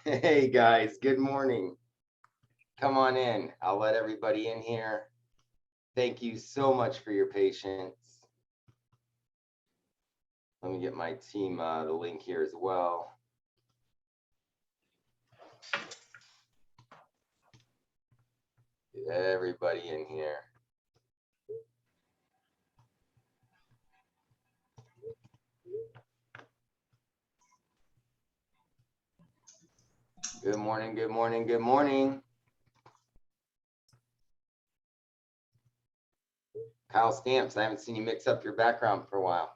Hey guys, good morning. Come on in. I'll let everybody in here. Thank you so much for your patience. Let me get my team the link here as well. Get everybody in here. Good morning, good morning, good morning. Kyle Stamps, I haven't seen you mix up your background for a while.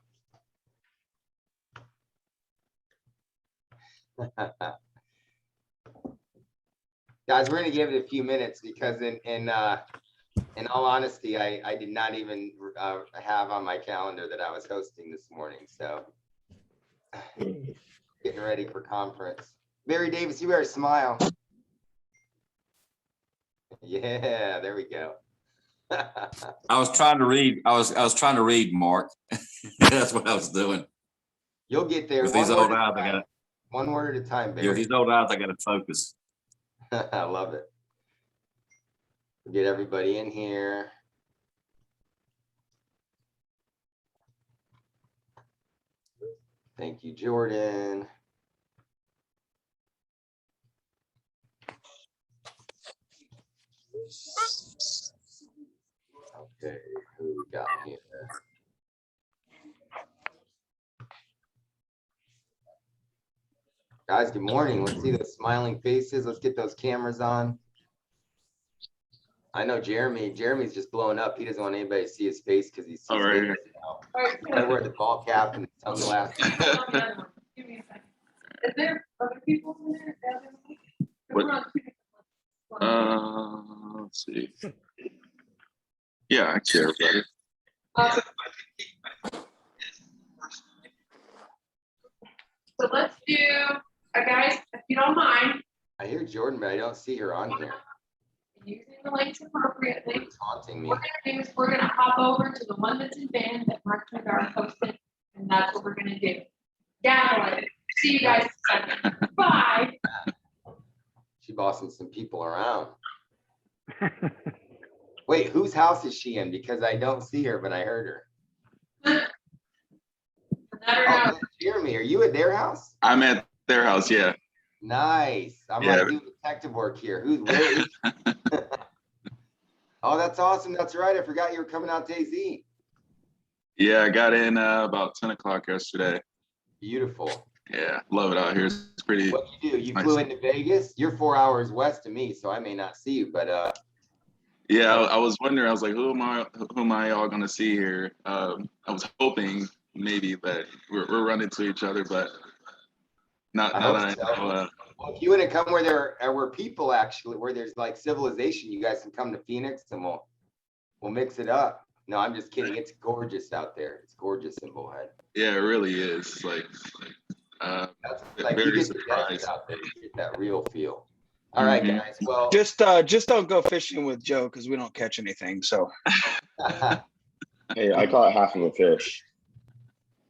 Guys, we're going to give it a few minutes because in all honesty, I did not even have on my calendar that I was hosting this morning. So getting ready for conference. Barry Davis, you better smile. Yeah, there we go. I was trying to read. I was trying to read, Mark. That's what I was doing. You'll get there. With these old eyes, I got one word at a time, Barry. With these old eyes, I got to focus. I love it. Get everybody in here. Thank you, Jordan. Okay, who we got here? Guys, good morning. Let's see those smiling faces. Let's get those cameras on. I know Jeremy's just blowing up. He doesn't want anybody to see his face because he's famous now. I wear the ball cap and the sunglasses. Is there other people in there? Let's see. Yeah, actually, everybody. So let's do, guys, if you don't mind. I hear Jordan, but I don't see her on here. Using the links appropriately. It's haunting me. What we're gonna do is we're gonna hop over to the one that's in band that Mark Newbauer posted, and that's what we're gonna do. Download it. See you guys in a second. Bye. She bossing some people around. Wait, whose house is she in? Because I don't see her, but I heard her. Oh, Jeremy, are you at their house? I'm at their house, yeah. Nice. I'm like doing detective work here. Where is Oh, that's awesome. That's right. I forgot you were coming out to AZ. Yeah, I got in about 10 o'clock yesterday. Beautiful. Yeah, love it out here. It's pretty. What you do? You flew into Vegas? You're 4 hours west of me, so I may not see you, but yeah, I was wondering. I was like, who am I all gonna see here? I was hoping maybe that we're running to each other, but not. Well, if you want to come where there were people actually, where there's like civilization, you guys can come to Phoenix and we'll mix it up. No, I'm just kidding. It's gorgeous out there. It's gorgeous in Bullhead. Yeah, it really is. Like that's like very you get surprised out there. You get that real feel. All right, guys. Well, just don't go fishing with Joe because we don't catch anything. So, hey, I caught half of a fish.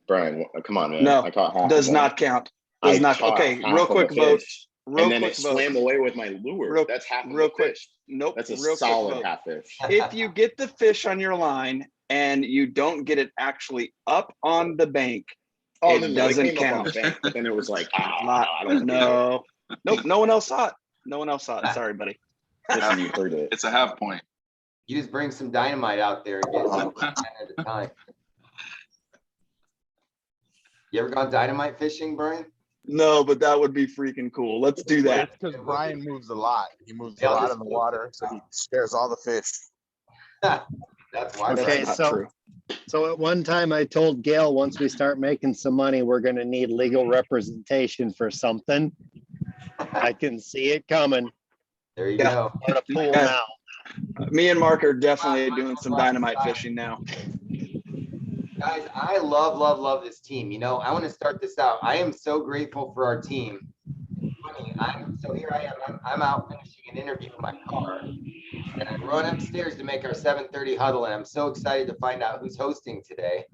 Brian, come on, man. No, I caught half. Does not count. Does not. Okay, real quick vote. And then it swam away with my lure. That's half of a fish. Nope. That's a solid half fish. If you get the fish on your line and you don't get it actually up on the bank, it doesn't count. But then it was like, I don't know. Nope. No one else saw it. No one else saw it. Sorry, buddy. Listen, you heard it. It's a half point. You just bring some dynamite out there and get one at a time. You ever gone dynamite fishing, Brian? No, but that would be freaking cool. Let's do that. Because Brian moves a lot. He moves a lot in the water, so he scares all the fish. That's why. Okay, so at one time I told Gail, once we start making some money, we're going to need legal representation for something. I can see it coming. There you go. I'm gonna pull now. Me and Mark are definitely doing some dynamite fishing now. Guys, I love this team. You know, I want to start this out. I am so grateful for our team. Here I am. I'm out finishing an interview in my car, and I run upstairs to make our 7:30 huddle, and I'm so excited to find out who's hosting today.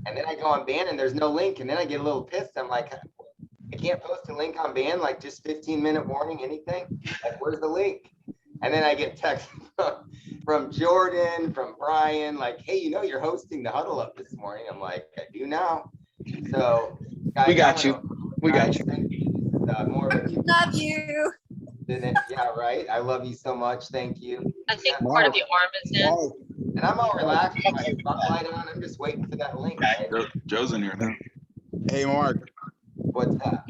And then I go on Bannon, there's no link, and then I get a little pissed. I'm like, I can't post a link on band, like just 15-minute warning, anything. Like, where's the link? And then I get text from Jordan, from Brian, like, hey, you know, you're hosting the Huddle Up this morning. I'm like, I do now. So, guys, We got you. We got you. Thank you. This is more of a Love you. yeah, right. I love you so much. Thank you. I think part of the arm is in. And I'm all relaxed with my spotlight on. I'm just waiting for that link. Right? Joe's in here now. Hey, Mark, What's that?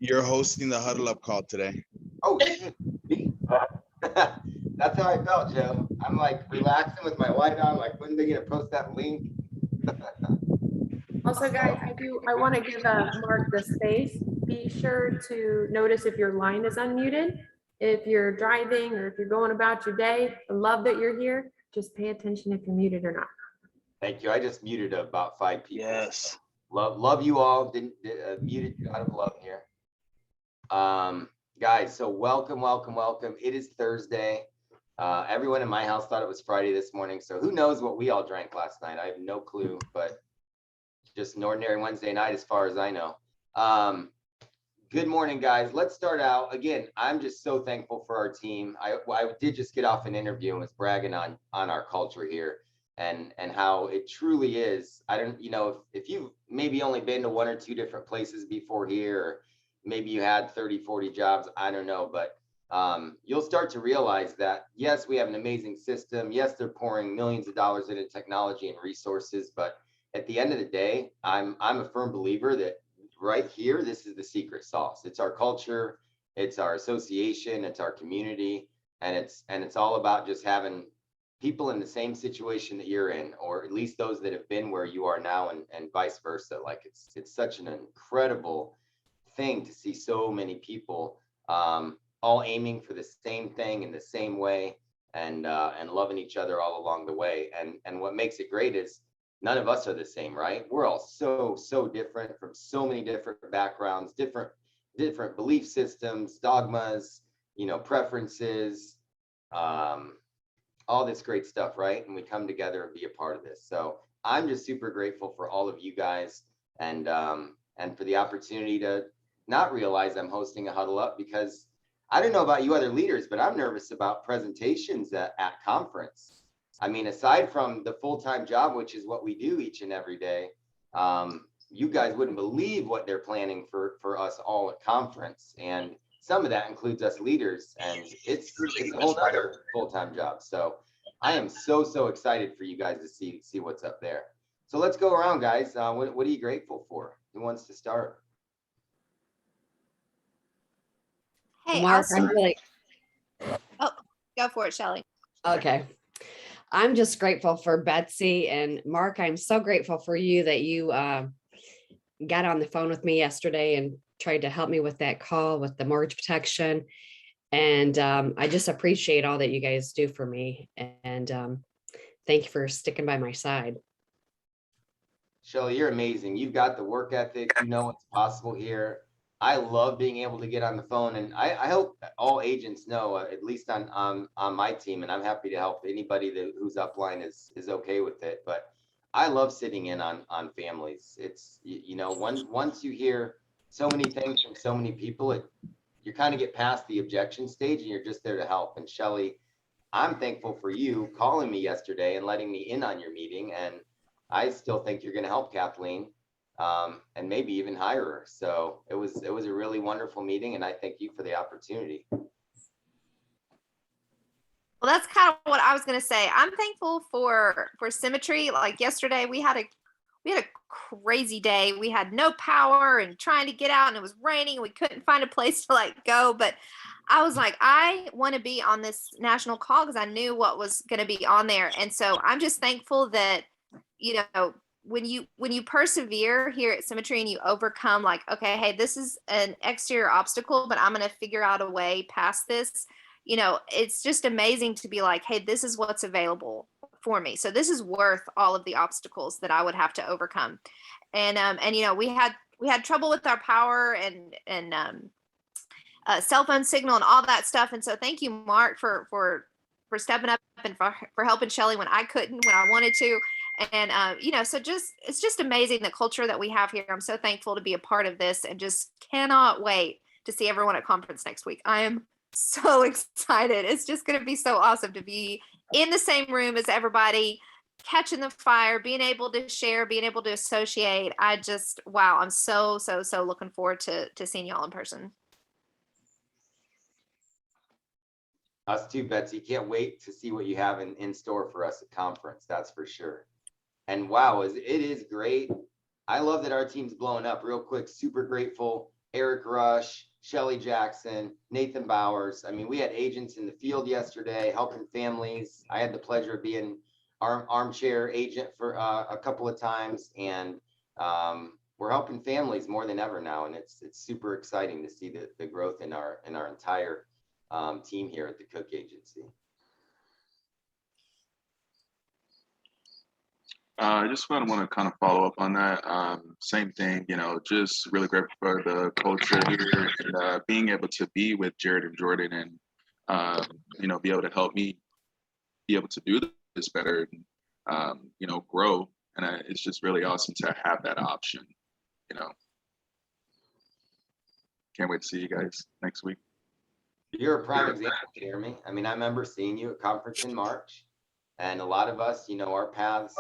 you're hosting the Huddle Up call today. Oh, shit. That's how I felt, Joe. I'm like relaxing with my light on, like, when are they gonna post that link? Also, guys, I want to give Mark the space. Be sure to notice if your line is unmuted. If you're driving or if you're going about your day, I love that you're here. Just pay attention if you're muted or not. Thank you. I just muted about 5 people. Yes. Love you all. Didn't muted you out of love here. Guys, so welcome. It is Thursday. Everyone in my house thought it was Friday this morning. So who knows what we all drank last night? I have no clue, but just an ordinary Wednesday night as far as I know. Good morning, guys. Let's start out. Again, I'm just so thankful for our team. I did just get off an interview and was bragging on our culture here and how it truly is. I don't, you know, if you've maybe only been to 1 or 2 different places before here, or maybe you had 30, 40 jobs, I don't know, but you'll start to realize that, yes, we have an amazing system. Yes, they're pouring millions of dollars into technology and resources, but at the end of the day, I'm a firm believer that right here, this is the secret sauce. It's our culture, it's our association, it's our community, and it's all about just having people in the same situation that you're in, or at least those that have been where you are now, and vice versa. Like it's such an incredible thing to see so many people all aiming for the same thing in the same way, and loving each other all along the way. And what makes it great is none of us are the same, right? We're all so different from so many different backgrounds, different belief systems, dogmas, you know, preferences, all this great stuff, right? And we come together and be a part of this. So I'm just super grateful for all of you guys, and for the opportunity to not realize I'm hosting a Huddle Up, because I don't know about you other leaders, but I'm nervous about presentations at conference. I mean, aside from the full-time job, which is what we do each and every day, you guys wouldn't believe what they're planning for us all at conference. And some of that includes us leaders, and it's a whole other full-time job. So I am so excited for you guys to see what's up there. So let's go around, guys. What are you grateful for? Who wants to start? Hey, Mark, I'll I'm really, oh, go for it, Shelly. okay. I'm just grateful for Betsy, and Mark, I'm so grateful for you that you got on the phone with me yesterday and tried to help me with that call with the mortgage protection. And I just appreciate all that you guys do for me. And thank you for sticking by my side. Shelly, you're amazing. You've got the work ethic. You know what's possible here. I love being able to get on the phone, and I hope all agents know, at least on my team, and I'm happy to help anybody whose upline is okay with it. But I love sitting in on families. It's, you know, once you hear so many things from so many people, you kind of get past the objection stage and you're just there to help. And Shelly, I'm thankful for you calling me yesterday and letting me in on your meeting. And I still think you're going to help Kathleen, and maybe even hire her. So it was a really wonderful meeting, and I thank you for the opportunity. Well, that's kind of what I was going to say. I'm thankful for Symmetry. Like yesterday, we had a crazy day. We had no power and trying to get out, and it was raining, and we couldn't find a place to like go. But I was like, I want to be on this national call because I knew what was going to be on there. And so I'm just thankful that, you know, when you persevere here at Symmetry and you overcome, like, okay, hey, this is an exterior obstacle, but I'm going to figure out a way past this. You know, it's just amazing to be like, hey, this is what's available for me. So this is worth all of the obstacles that I would have to overcome. And you know, we had trouble with our power and cell phone signal and all that stuff. And so thank you, Mark, for stepping up and for helping Shelly when I couldn't, when I wanted to. And, so it's just amazing the culture that we have here. I'm so thankful to be a part of this and just cannot wait to see everyone at conference next week. I am so excited. It's just going to be so awesome to be in the same room as everybody, catching the fire, being able to share, being able to associate. Wow, I'm so looking forward to seeing y'all in person. Us too, Betsy. Can't wait to see what you have in store for us at conference. That's for sure. And wow, it is great. I love that our team's blowing up real quick. Super grateful. Eric Rush, Shelly Jackson, Nathan Bowers. I mean, we had agents in the field yesterday helping families. I had the pleasure of being armchair agent for a couple of times, and we're helping families more than ever now. And it's super exciting to see the growth in our entire team here at the Cook Agency. I just want to kind of follow up on that. Same thing, just really grateful for the culture here and being able to be with Jared and Jordan and, be able to help me be able to do this better, grow. And it's just really awesome to have that option, Can't wait to see you guys next week. You're a prime example, Jeremy. I mean, I remember seeing you at conference in March, and a lot of us, our paths,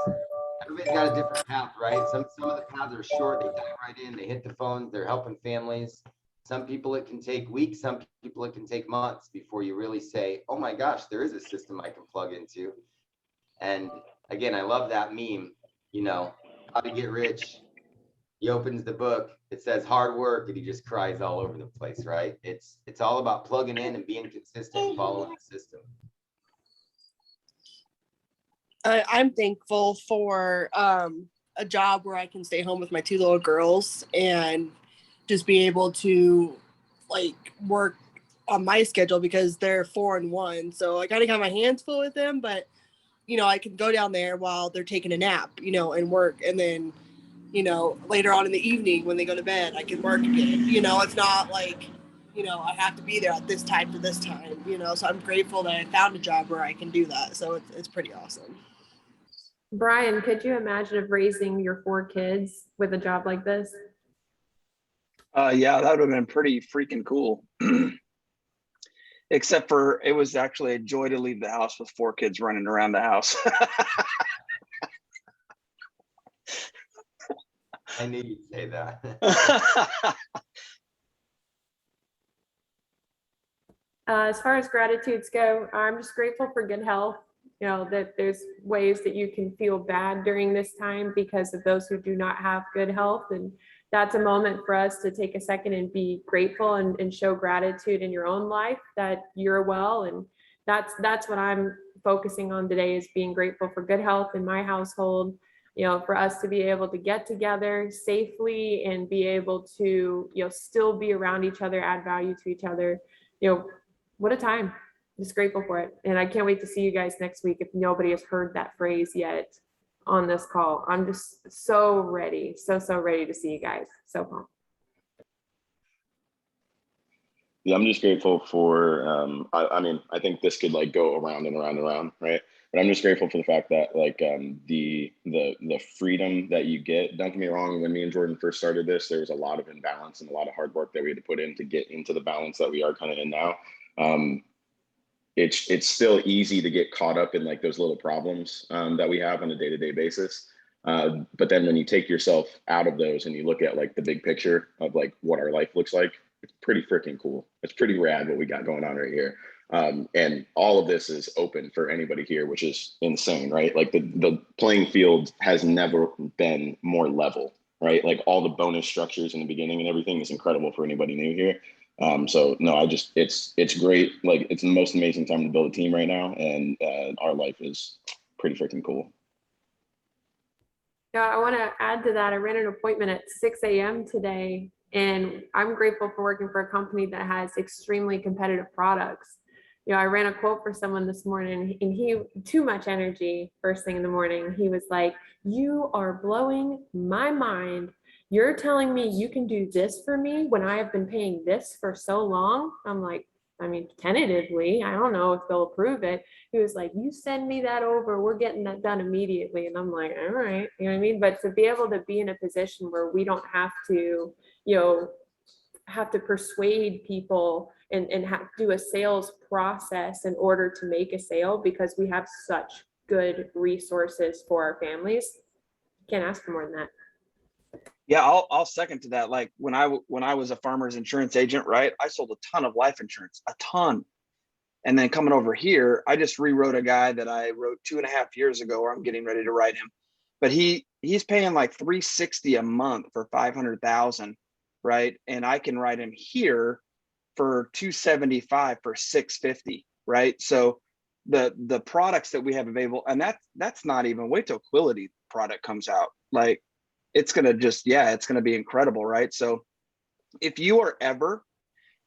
everybody's got a different path, right? Some of the paths are short, they dive right in, they hit the phones, they're helping families. Some people it can take weeks, some people it can take months before you really say, oh my gosh, there is a system I can plug into. And again, I love that meme, how to get rich. He opens the book, it says hard work, and he just cries all over the place, right? It's all about plugging in and being consistent, following the system. I'm thankful for a job where I can stay home with my 2 little girls and just be able to work on my schedule because they're 4 and 1. So I kind of got my hands full with them, but I can go down there while they're taking a nap, and work. And then, later on in the evening when they go to bed, I can work again. It's not like, I have to be there at this time to this time, so I'm grateful that I found a job where I can do that. So it's pretty awesome. Brian, could you imagine of raising your 4 kids with a job like this? Yeah, that would have been pretty freaking cool. Except for it was actually a joy to leave the house with 4 kids running around the house. I knew you'd say that. As far as gratitudes go, I'm just grateful for good health. That there's ways that you can feel bad during this time because of those who do not have good health. And that's a moment for us to take a second and be grateful and show gratitude in your own life that you're well. And that's what I'm focusing on today, is being grateful for good health in my household, for us to be able to get together safely and be able to, still be around each other, add value to each other. What a time. Just grateful for it. And I can't wait to see you guys next week if nobody has heard that phrase yet on this call. I'm just so ready, so ready to see you guys. So pumped. Yeah, I'm just grateful for, I think this could go around and around and around, right? But I'm just grateful for the fact that the freedom that you get. Don't get me wrong, when me and Jordan first started this, there was a lot of imbalance and a lot of hard work that we had to put in to get into the balance that we are kind of in now. It's still easy to get caught up in those little problems that we have on a day-to-day basis. But then when you take yourself out of those and you look at the big picture of what our life looks like, it's pretty freaking cool. It's pretty rad what we got going on right here. And all of this is open for anybody here, which is insane, right? The playing field has never been more level, right? All the bonus structures in the beginning and everything is incredible for anybody new here. So no, it's great. It's the most amazing time to build a team right now. And our life is pretty freaking cool. Yeah, I want to add to that. I ran an appointment at 6 a.m. today, and I'm grateful for working for a company that has extremely competitive products. I ran a quote for someone this morning, and he, too much energy first thing in the morning. He was like, "You are blowing my mind. You're telling me you can do this for me when I have been paying this for so long?" I'm like, I mean, tentatively, I don't know if they'll approve it. He was like, you send me that over, we're getting that done immediately. And I'm like, all right, you know what I mean? But to be able to be in a position where we don't have to, have to persuade people and do a sales process in order to make a sale, because we have such good resources for our families. Can't ask for more than that. Yeah, I'll second to that. Like when I was a farmer's insurance agent, right? I sold a ton of life insurance, a ton. And then coming over here, I just rewrote a guy that I wrote 2.5 years ago, or I'm getting ready to write him. But he's paying like $360 a month for 500,000, right? And I can write him here for 275 for 650, right? So the products that we have available, and that's not even, wait till Quility product comes out. Like it's gonna it's gonna be incredible, right? So if you are ever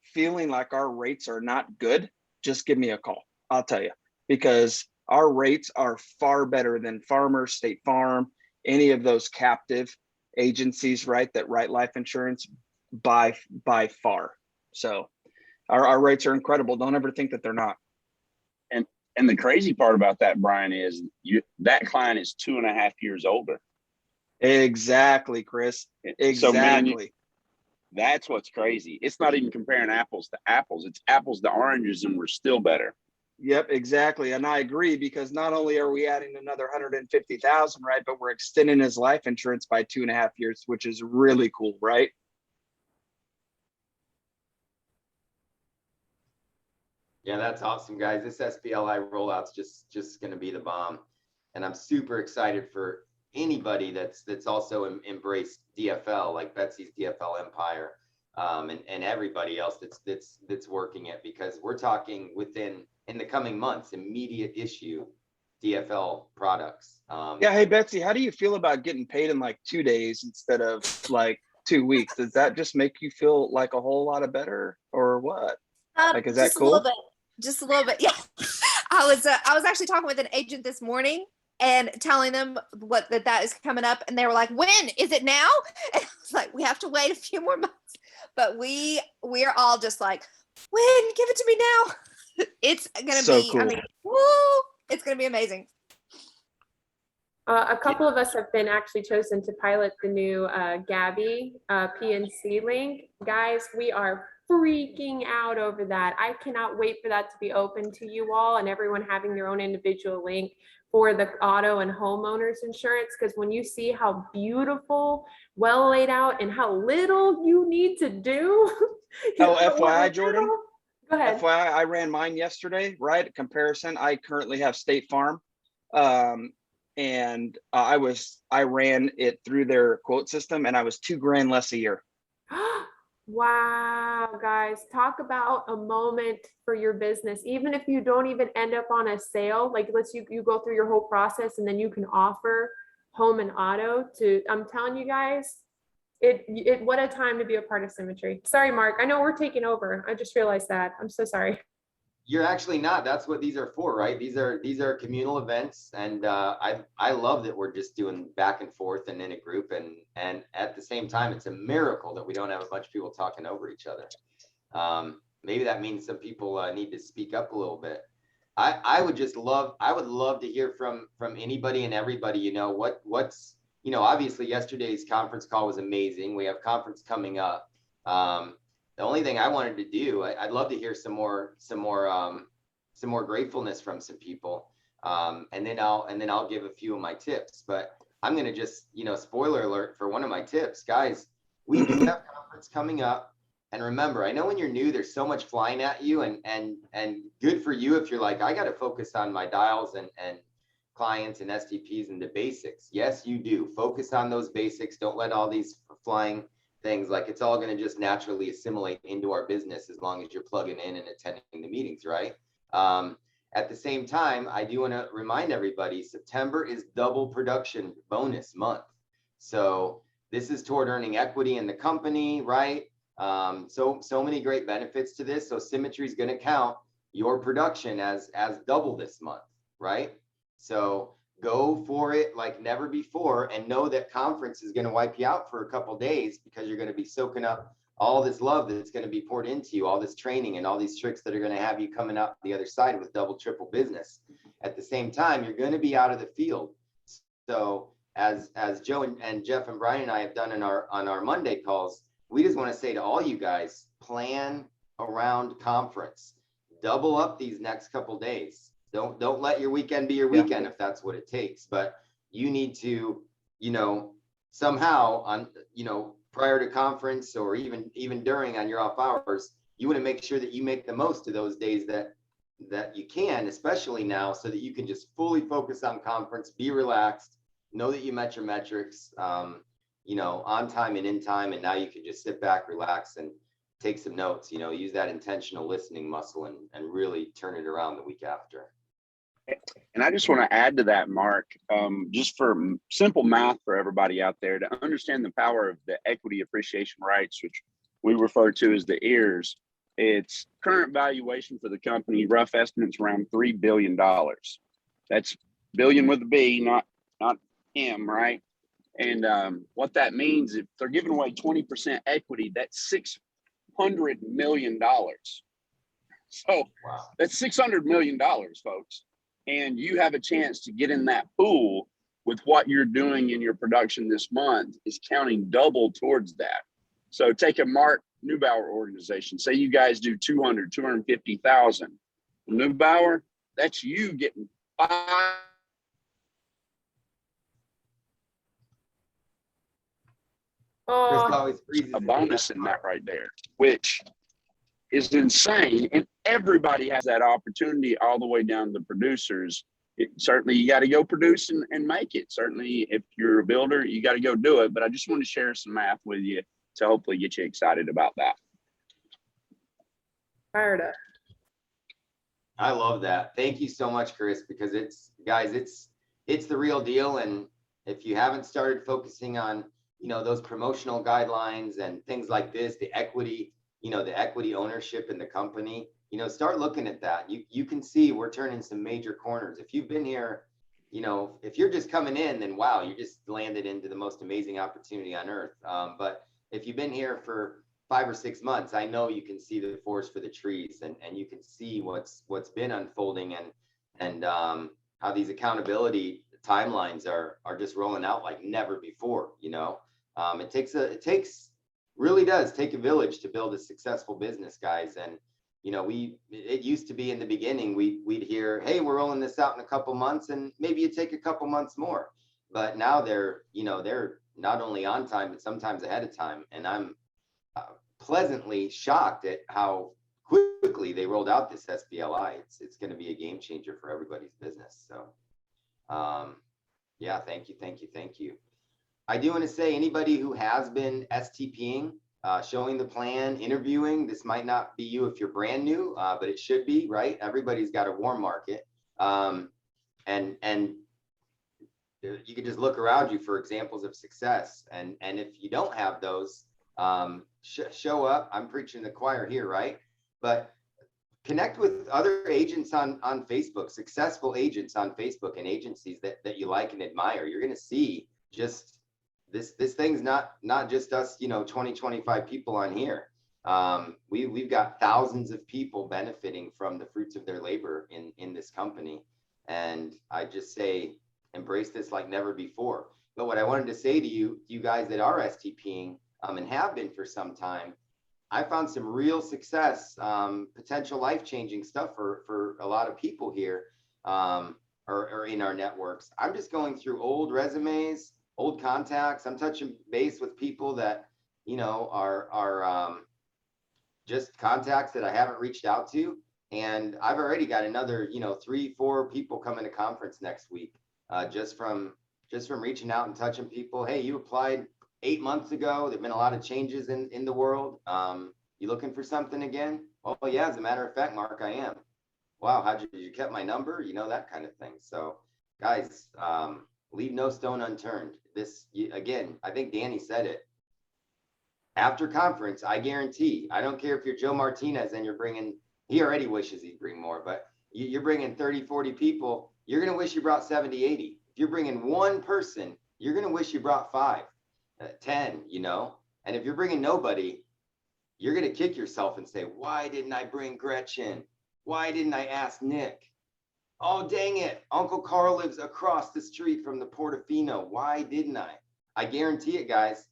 feeling like our rates are not good, just give me a call. I'll tell you, because our rates are far better than Farmers, State Farm, any of those captive agencies, right, that write life insurance by far. So our rates are incredible. Don't ever think that they're not. And the crazy part about that, Brian, is that client is 2.5 years older. Exactly, Chris. Exactly. So that's what's crazy. It's not even comparing apples to apples. It's apples to oranges, and we're still better. Yep, exactly. And I agree, because not only are we adding another 150,000, right, but we're extending his life insurance by 2.5 years, which is really cool, right? Yeah, that's awesome, guys. This SPLI rollout's just going to be the bomb, and I'm super excited for anybody that's also embraced DFL, like Betsy's DFL Empire, and everybody else that's working it, because we're talking in the coming months, immediate issue DFL products. Yeah. Hey, Betsy, how do you feel about getting paid in like 2 days instead of like 2 weeks? Does that just make you feel like a whole lot of better, or what? Like, is that Just cool? a little bit. Just a little bit. Yeah. I was actually talking with an agent this morning and telling them that is coming up, and they were like, when is it now? And I was like, we have to wait a few more months, but we're all just like, when? Give it to me now. It's gonna be cool. I mean, woo, it's gonna be amazing. A couple of us have been actually chosen to pilot the new Gabby PNC link. Guys, we are freaking out over that. I cannot wait for that to be open to you all, and everyone having their own individual link for the auto and homeowners insurance. Because when you see how beautiful, well laid out, and how little you need to do. Oh, FYI, Jordan. Go ahead. FYI, I ran mine yesterday, right? Comparison. I currently have State Farm. And I ran it through their quote system, and I was $2,000 less a year. Wow, guys, talk about a moment for your business. Even if you don't even end up on a sale, like you go through your whole process, and then you can offer home and auto to, I'm telling you guys, what a time to be a part of Symmetry. Sorry, Mark, I know we're taking over. I just realized that. I'm so sorry. You're actually not. That's what these are for, right? These are communal events, and I love that we're just doing back and forth and in a group, and at the same time, it's a miracle that we don't have a bunch of people talking over each other. Maybe that means some people need to speak up a little bit. I would love to hear from anybody and everybody. What's obviously yesterday's conference call was amazing. We have conference coming up. The only thing I wanted to do, I'd love to hear some more gratefulness from some people, and then I'll give a few of my tips. But I'm gonna just, spoiler alert for one of my tips, guys. We do have conference coming up, and remember, I know when you're new, there's so much flying at you, and good for you if you're like, I got to focus on my dials and clients and STPs and the basics. Yes, you do focus on those basics. Don't let all these flying things, like it's all going to just naturally assimilate into our business as long as you're plugging in and attending the meetings, right? At the same time, I do want to remind everybody, September is double production bonus month. So this is toward earning equity in the company, right? So many great benefits to this. So Symmetry is going to count your production as double this month, right? So go for it like never before, and know that conference is going to wipe you out for a couple days, because you're going to be soaking up all this love that's going to be poured into you, all this training and all these tricks that are going to have you coming out the other side with double, triple business. At the same time, you're going to be out of the field. So as Joe and Jeff and Brian and I have done on our Monday calls, we just want to say to all you guys, plan around conference. Double up these next couple days. Don't let your weekend be your weekend if that's what it takes. But you need to, somehow on, prior to conference or even during on your off hours, you want to make sure that you make the most of those days that you can, especially now, so that you can just fully focus on conference, be relaxed, know that you met your metrics, on time and in time, and now you can just sit back, relax, and take some notes, use that intentional listening muscle and really turn it around the week after. And I just want to add to that, Mark, just for simple math for everybody out there to understand the power of the equity appreciation rights, which we refer to as the EARs. Its current valuation for the company, rough estimates around $3 billion. That's billion with a B, not M, right? And what that means, if they're giving away 20% equity, that's $600 million. So wow. That's $600 million, folks. And you have a chance to get in that pool with what you're doing in your production this month is counting double towards that. So take a Mark Newbauer organization. Say you guys do 250,000. Newbauer, that's you getting five. A bonus in that right there, which is insane. And everybody has that opportunity all the way down to the producers. Certainly you got to go produce and make it. Certainly if you're a builder, you got to go do it. But I just want to share some math with you to hopefully get you excited about that. Fired up. I love that. Thank you so much, Chris, because it's the real deal. And if you haven't started focusing on, those promotional guidelines and things like this, the equity ownership in the company, start looking at that. You can see we're turning some major corners. If you've been here, if you're just coming in, then wow, you just landed into the most amazing opportunity on earth. But if you've been here for 5 or 6 months, I know you can see the forest for the trees and you can see what's been unfolding and how these accountability timelines are just rolling out like never before. It really does take a village to build a successful business, guys. And it used to be in the beginning we'd hear, hey, we're rolling this out in a couple months, and maybe it take a couple months more. But now they're not only on time, but sometimes ahead of time. And I'm pleasantly shocked at how quickly they rolled out this SBLI. It's going to be a game changer for everybody's business. So yeah, thank you. I do want to say, anybody who has been STPing, showing the plan, interviewing, this might not be you if you're brand new, but it should be, right? Everybody's got a warm market. And you can just look around you for examples of success. And if you don't have those, show up. I'm preaching the choir here, right? But connect with other agents on Facebook, successful agents on Facebook, and agencies that you like and admire. You're going to see just this thing's not just us, 20, 25 people on here. We've got thousands of people benefiting from the fruits of their labor in this company. And I just say, embrace this like never before. But what I wanted to say to you guys that are STPing and have been for some time, I found some real success, potential life-changing stuff for a lot of people here or in our networks. I'm just going through old resumes, old contacts. I'm touching base with people that, are just contacts that I haven't reached out to. And I've already got another, 3-4 people coming to conference next week, just from reaching out and touching people. Hey, you applied 8 months ago. There've been a lot of changes in the world. You looking for something again? Oh yeah, as a matter of fact, Mark, I am. Wow, how'd you kept my number? That kind of thing. So guys, leave no stone unturned. Again, I think Danny said it. After conference, I guarantee, I don't care if you're Joe Martinez and you're bringing, he already wishes he'd bring more, but you're bringing 30, 40 people, you're going to wish you brought 70, 80. If you're bringing one person, you're going to wish you brought 5, 10, And if you're bringing nobody, you're going to kick yourself and say, why didn't I bring Gretchen? Why didn't I ask Nick? Oh, dang it. Uncle Carl lives across the street from the Portofino. Why didn't I? I guarantee it, guys.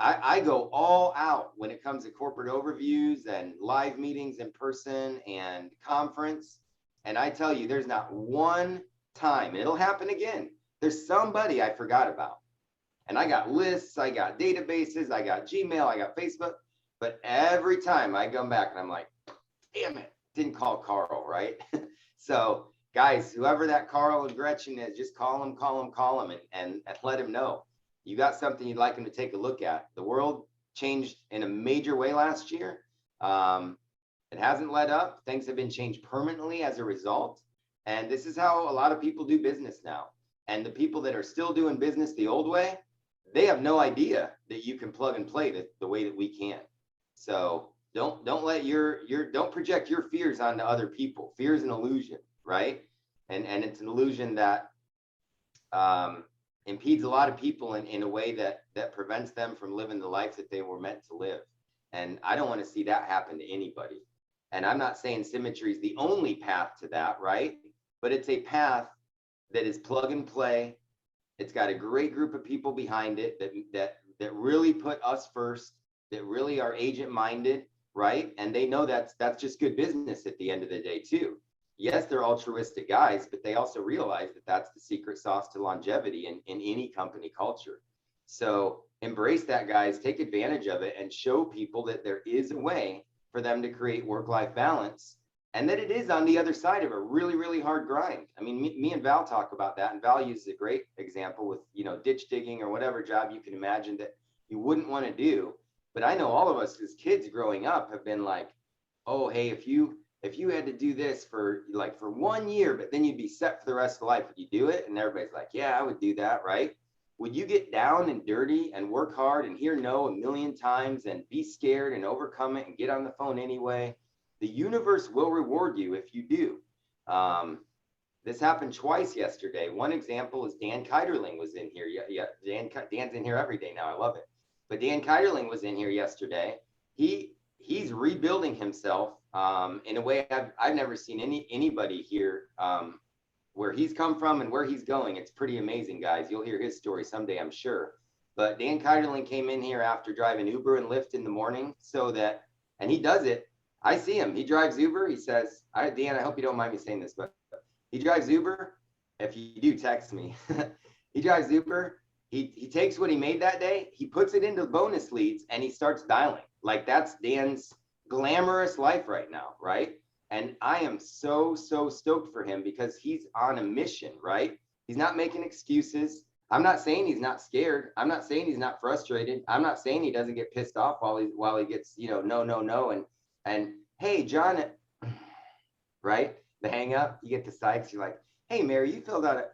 I go all out when it comes to corporate overviews and live meetings in person and conference. And I tell you, there's not one time, it'll happen again. There's somebody I forgot about. And I got lists, I got databases, I got Gmail, I got Facebook. But every time I come back and I'm like, damn it, didn't call Carl, right? So guys, whoever that Carl and Gretchen is, just call him and let him know. You got something you'd like him to take a look at. The world changed in a major way last year. It hasn't let up. Things have been changed permanently as a result. And this is how a lot of people do business now. And the people that are still doing business the old way, they have no idea that you can plug and play the way that we can. So don't let don't project your fears onto other people. Fear is an illusion, right? And it's an illusion that impedes a lot of people in a way that prevents them from living the life that they were meant to live. And I don't want to see that happen to anybody. And I'm not saying Symmetry is the only path to that, right? But it's a path that is plug and play. It's got a great group of people behind it that really put us first, that really are agent minded, right? And they know that's just good business at the end of the day too. Yes, they're altruistic guys, but they also realize that that's the secret sauce to longevity in any company culture. So embrace that, guys, take advantage of it and show people that there is a way for them to create work-life balance and that it is on the other side of a really, really hard grind. I mean, me and Val talk about that, and Val uses a great example with, ditch digging or whatever job you can imagine that you wouldn't want to do. But I know all of us as kids growing up have been like, oh, hey, if you had to do this for 1 year, but then you'd be set for the rest of the life, would you do it? And everybody's like, yeah, I would do that, right? Would you get down and dirty and work hard and hear no a million times and be scared and overcome it and get on the phone anyway? The universe will reward you if you do. This happened twice yesterday. One example is Dan Keiderling was in here. Yeah, Dan's in here every day now. I love it. But Dan Keiderling was in here yesterday. He's rebuilding himself in a way I've never seen anybody here where he's come from and where he's going. It's pretty amazing, guys. You'll hear his story someday, I'm sure. But Dan Keiderling came in here after driving Uber and Lyft in the morning and he does it. I see him. He drives Uber. He says, Dan, I hope you don't mind me saying this, but he drives Uber. If you do, text me. He drives Uber. He takes what he made that day, he puts it into bonus leads, and he starts dialing. Like, that's Dan's glamorous life right now, right? And I am so stoked for him because he's on a mission, right? He's not making excuses. I'm not saying he's not scared. I'm not saying he's not frustrated. I'm not saying he doesn't get pissed off while he gets, no. And hey, John, right? The hang up, you get the psychs, you're like, hey, Mary, you filled out it,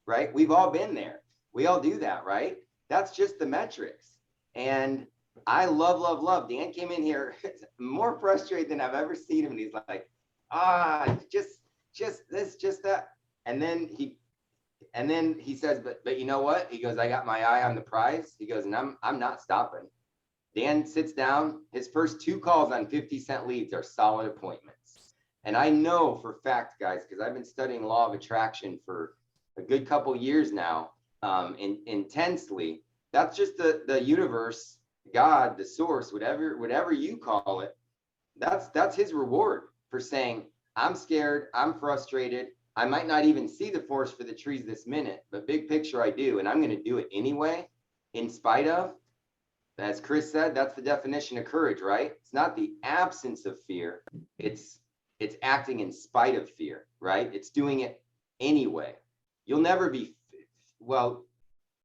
right? We've all been there. We all do that, right? That's just the metrics. And I love. Dan came in here more frustrated than I've ever seen him. And he's like, just this, just that. And then he says, but you know what? He goes, I got my eye on the prize. He goes, and I'm not stopping. Dan sits down. His first 2 calls on 50-cent leads are solid appointments. And I know for fact, guys, because I've been studying law of attraction for a good couple years now, intensely. That's just the universe, God, the source, whatever you call it. That's his reward for saying, I'm scared, I'm frustrated. I might not even see the forest for the trees this minute, but big picture I do, and I'm going to do it anyway, in spite of. As Chris said, that's the definition of courage, right? It's not the absence of fear. It's acting in spite of fear, right? It's doing it anyway. You'll never be, love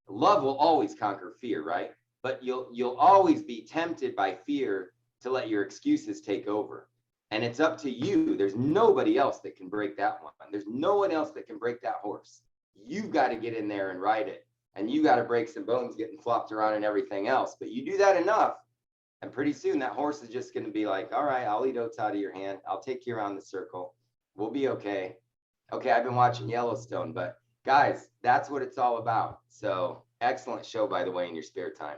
will always conquer fear, right? But you'll always be tempted by fear to let your excuses take over. And it's up to you. There's nobody else that can break that one. There's no one else that can break that horse. You've got to get in there and ride it. And you got to break some bones getting flopped around and everything else. But you do that enough, and pretty soon that horse is just going to be like, all right, I'll eat oats out of your hand. I'll take you around the circle. We'll be okay. Okay, I've been watching Yellowstone, but guys, that's what it's all about. So excellent show, by the way, in your spare time.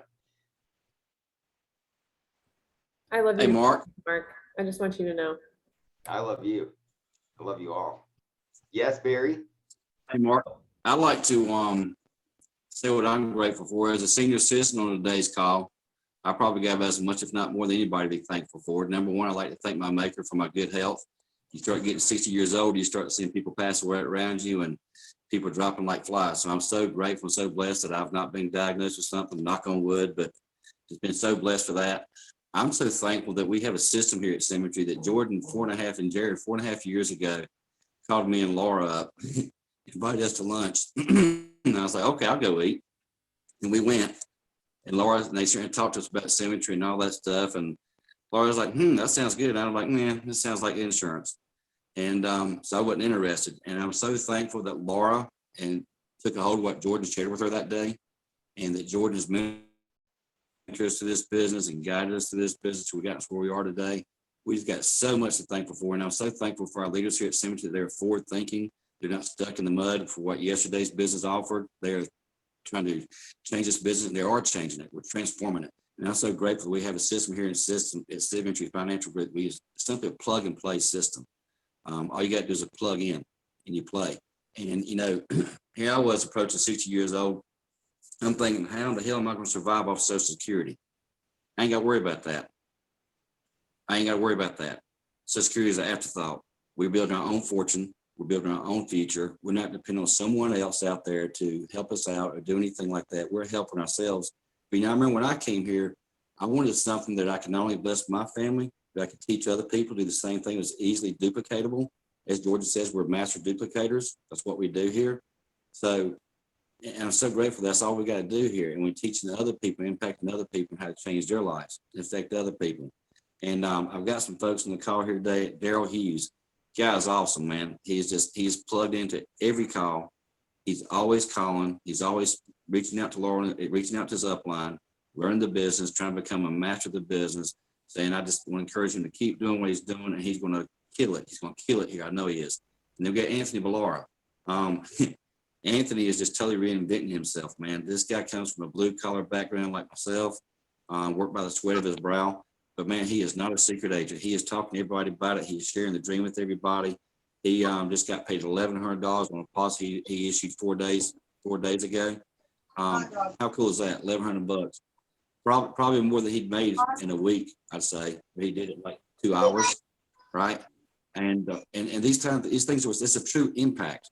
I love Hey, you, Mark. Mark. I just want you to know. I love you. I love you all. Yes, Barry? Hey, Mark. I'd like to say what I'm grateful for. As a senior citizen on today's call, I probably got as much, if not more than anybody, to be thankful for. Number one, I'd like to thank my maker for my good health. You start getting 60 years old, you start seeing people pass away around you and people dropping like flies. So I'm so grateful and so blessed that I've not been diagnosed with something, knock on wood, but just been so blessed for that. I'm so thankful that we have a system here at Symmetry that Jordan 4.5 and Jared 4.5 years ago called me and Laura up, invited us to lunch. And I was like, okay, I'll go eat. And we went. And Laura, and they started to talk to us about Symmetry and all that stuff. And Laura was like, that sounds good. And I was like, man, this sounds like insurance. And so I wasn't interested. And I'm so thankful that Laura and took a hold of what Jordan shared with her that day, and that Jordan's mentored us to this business and guided us to this business. We got us where we are today. We've got so much to thankful for. And I'm so thankful for our leaders here at Symmetry. They're forward thinking. They're not stuck in the mud for what yesterday's business offered. They're trying to change this business, and they are changing it. We're transforming it. And I'm so grateful we have a system here at Symmetry Financial Group. We use simply a plug and play system. All you got to do is a plug in and you play. And, you know, here I was approaching 60 years old. I'm thinking, how in the hell am I going to survive off Social Security? I ain't got to worry about that. Social Security is an afterthought. We're building our own fortune. We're building our own future. We're not depending on someone else out there to help us out or do anything like that. We're helping ourselves. But, you know, I remember when I came here, I wanted something that I could not only bless my family, but I could teach other people to do the same thing. That's easily duplicatable. As Georgia says, we're master duplicators. That's what we do here. So, and I'm so grateful that's all we got to do here. And we're teaching other people, impacting other people how to change their lives, affect other people. And I've got some folks on the call here today. Daryl Hughes, guy's awesome, man. He's plugged into every call. He's always calling. He's always reaching out to Laura, reaching out to his upline, learning the business, trying to become a master of the business. Saying, I just want to encourage him to keep doing what he's doing, and he's going to kill it. He's going to kill it here. I know he is. And then we got Anthony Ballara. Anthony is just totally reinventing himself, man. This guy comes from a blue collar background like myself, worked by the sweat of his brow. But man, he is not a secret agent. He is talking to everybody about it. He's sharing the dream with everybody. He just got paid $1,100 on a policy he issued 4 days ago. How cool is that? $1,100. Probably more than he'd made in a week, I'd say. He did it like 2 hours, right? And these things it's a true impact.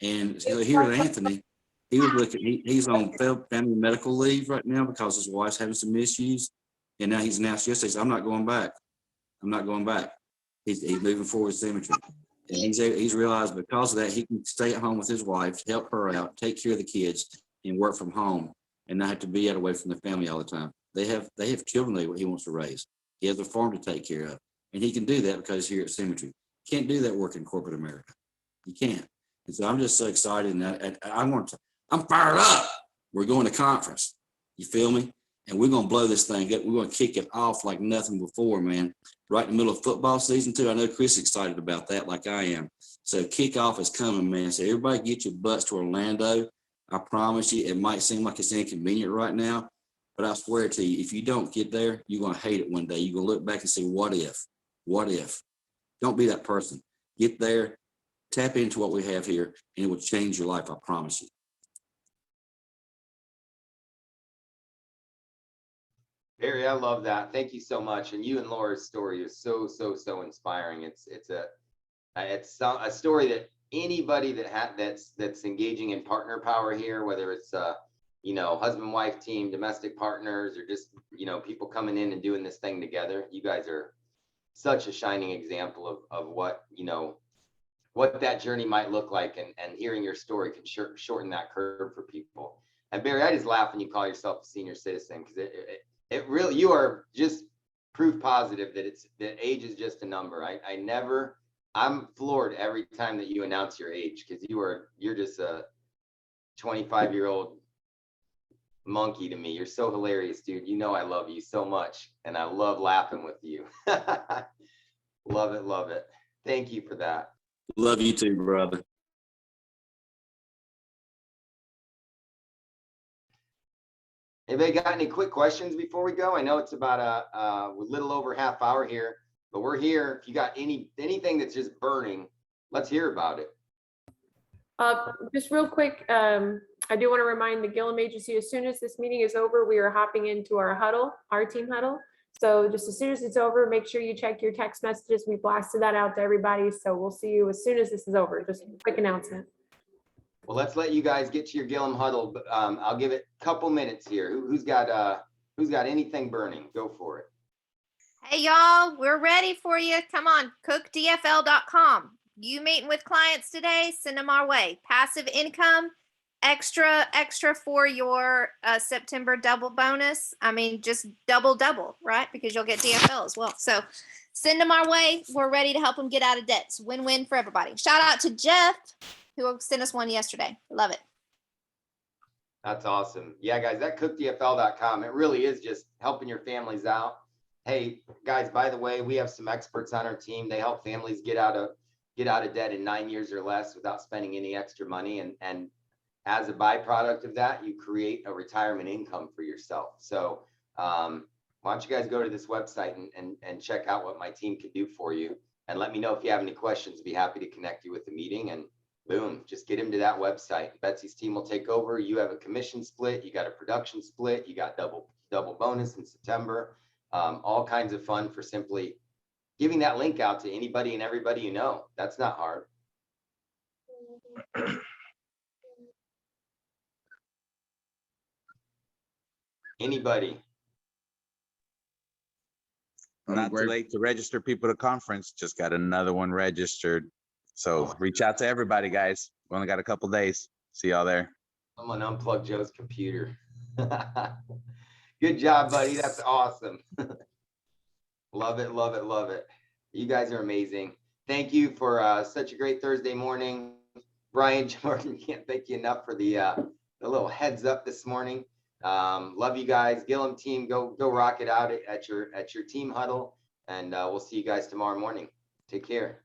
And so here at Anthony, he was looking. He's on family medical leave right now because his wife's having some issues. And now he's announced yesterday, so I'm not going back. He's moving forward with Symmetry. And he's realized because of that, he can stay at home with his wife, help her out, take care of the kids, and work from home, and not have to be out away from the family all the time. They have children that he wants to raise. He has a farm to take care of, and he can do that because here at Symmetry. Can't do that work in corporate America. You can't. And so I'm just so excited, and I'm fired up. We're going to conference. You feel me? And we're going to blow this thing up. We're going to kick it off like nothing before, man. Right in the middle of football season, too. I know Chris is excited about that like I am. So kickoff is coming, man. So everybody get your butts to Orlando. I promise you, it might seem like it's inconvenient right now, but I swear to you, if you don't get there, you're going to hate it one day. You're going to look back and say, what if? What if? Don't be that person. Get there, tap into what we have here, and it will change your life, I promise you. Barry, I love that. Thank you so much. And you and Laura's story is so inspiring. It's a story that anybody that's engaging in partner power here, whether it's husband wife team, domestic partners, or just people coming in and doing this thing together. You guys are such a shining example of what that journey might look like, and hearing your story can shorten that curve for people. And Barry, I just laugh when you call yourself a senior citizen, because it really, you are just proof positive that age is just a number. I'm floored every time that you announce your age, because you're just a 25-year-old monkey to me. You're so hilarious, dude. I love you so much, and I love laughing with you. Love it. Thank you for that. Love you too, brother. Anybody got any quick questions before we go? I know it's about a little over half hour here, but we're here. If you got anything that's just burning, let's hear about it. Just real quick, I do want to remind the Gillum Agency, as soon as this meeting is over, we are hopping into our huddle, our team huddle. So just as soon as it's over, make sure you check your text messages. We blasted that out to everybody. So we'll see you as soon as this is over. Just a quick announcement. Well, let's let you guys get to your Gillum huddle. But I'll give it a couple minutes here. Who's got anything burning? Go for it. Hey, y'all, we're ready for you. Come on, cookdfl.com. You meeting with clients today? Send them our way. Passive income, extra for your September double bonus. I mean, just double, right? Because you'll get DFL as well. So send them our way. We're ready to help them get out of debt. It's win-win for everybody. Shout out to Jeff, who sent us one yesterday. Love it. That's awesome. Yeah, guys, that cookdfl.com, it really is just helping your families out. Hey, guys, by the way, we have some experts on our team. They help families get out of debt in 9 years or less without spending any extra money. And as a byproduct of that, you create a retirement income for yourself. So why don't you guys go to this website and check out what my team can do for you, and let me know if you have any questions. Be happy to connect you with the meeting, and boom, just get him to that website. Betsy's team will take over. You have a commission split, you got a production split, you got double bonus in September, all kinds of fun for simply giving that link out to anybody and everybody you know. That's not hard. Anybody? Not too late to register people to conference. Just got another one registered. So reach out to everybody, guys. We only got a couple days. See y'all there. Someone unplug Joe's computer. Good job, buddy. That's awesome. Love it, love it, love it. You guys are amazing. Thank you for such a great Thursday morning. Brian, Jordan, can't thank you enough for the little heads up this morning. Love you guys. Gillum team, go rock it out at your team huddle, and we'll see you guys tomorrow morning. Take care.